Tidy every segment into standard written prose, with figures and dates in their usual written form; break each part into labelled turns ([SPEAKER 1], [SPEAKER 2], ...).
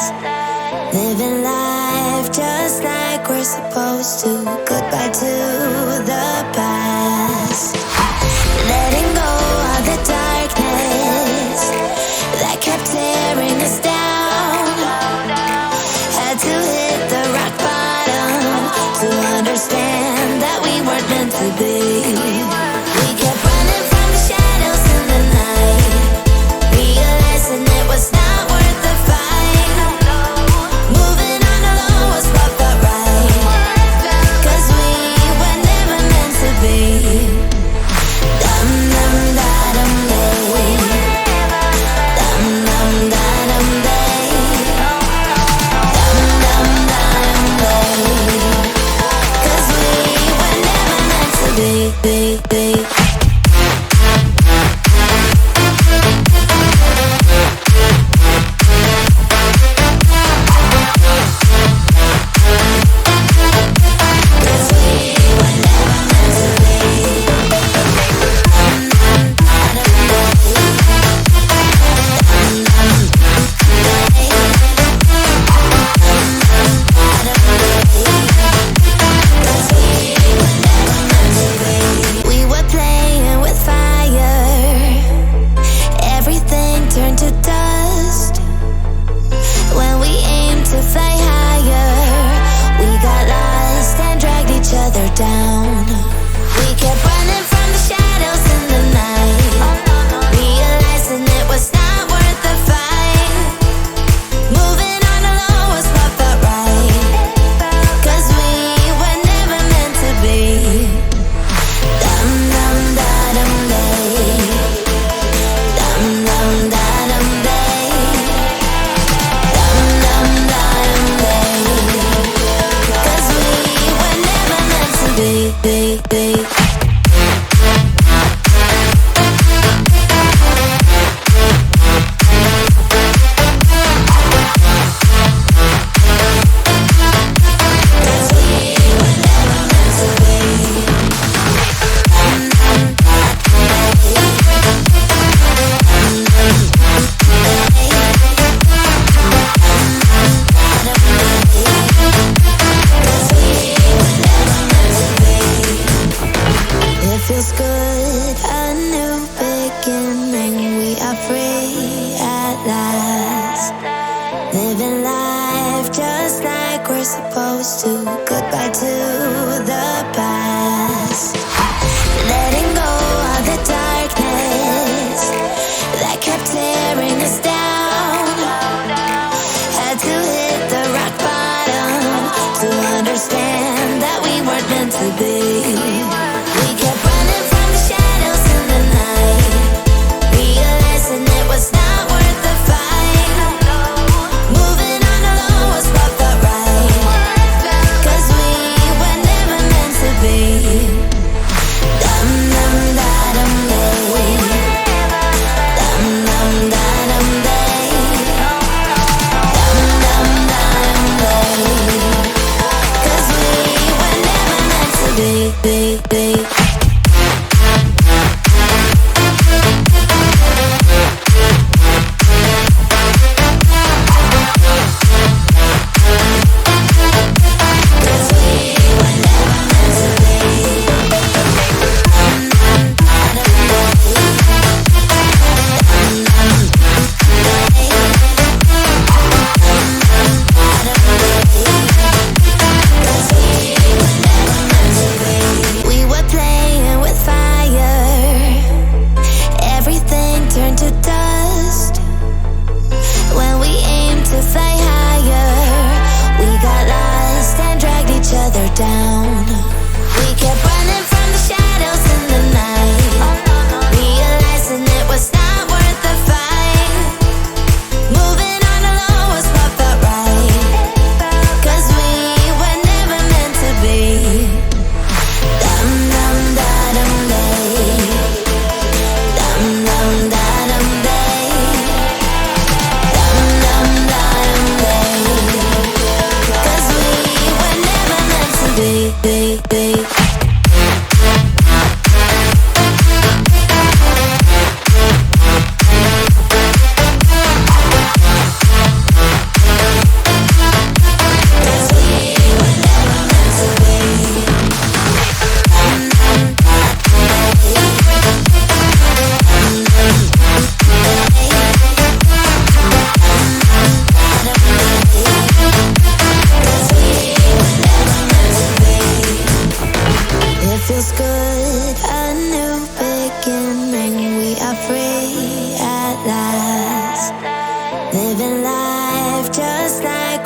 [SPEAKER 1] Living life just like we're supposed to. Goodbye to the past. Letting go of the darkness that kept tearing us down. Had to hit the rock bottom to understand that we weren't meant to be. We kept running from the shadows in the night, realizing it was not worth the fight. Moving on alone was what felt right, 'cause we were never meant to be. Dum dum da dum day, dum dum da dum day, dum dum da dum day, 'cause we were never meant to be. Down. We kept running from the shadows in the night, realizing it was not worth the fight. Moving on alone was what felt right, 'cause we were never meant to be. Dum dum da dum day, dum dum da dum day, dum dum da dum day, 'cause we were never meant to be. Feels good, a new beginning. We are free at last. Living life just like we're supposed to. Goodbye to the past. Letting go of the darkness that kept tearing us down. Had to hit the rock bottom to understand that we weren't meant to be. We kept running from the shadows in the night, realizing it was not worth the fight. Moving on alone was what felt right, 'cause we were never meant to be. Dum dum da dum day, dum dum da dum day, dum dum da dum day, 'cause we were never meant to be.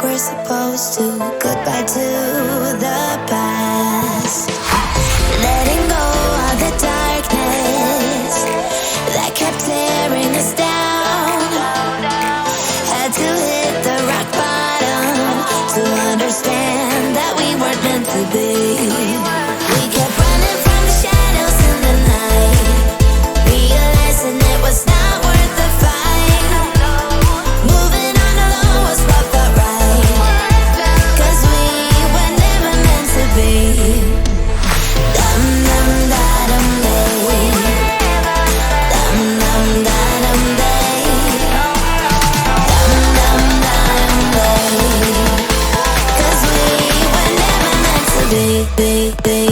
[SPEAKER 1] we're supposed to. Goodbye to the past. Letting go of the darkness that kept tearing us down. Had to hit the rock bottom to understand that we weren't meant to be. We kept running from the shadows in the night, realizing it was not worth the fight. Moving on alone was what felt right, 'cause we were never meant to be. Dum dum da dum day, dum dum da dum day, dum dum da dum day, 'cause we were never meant to be.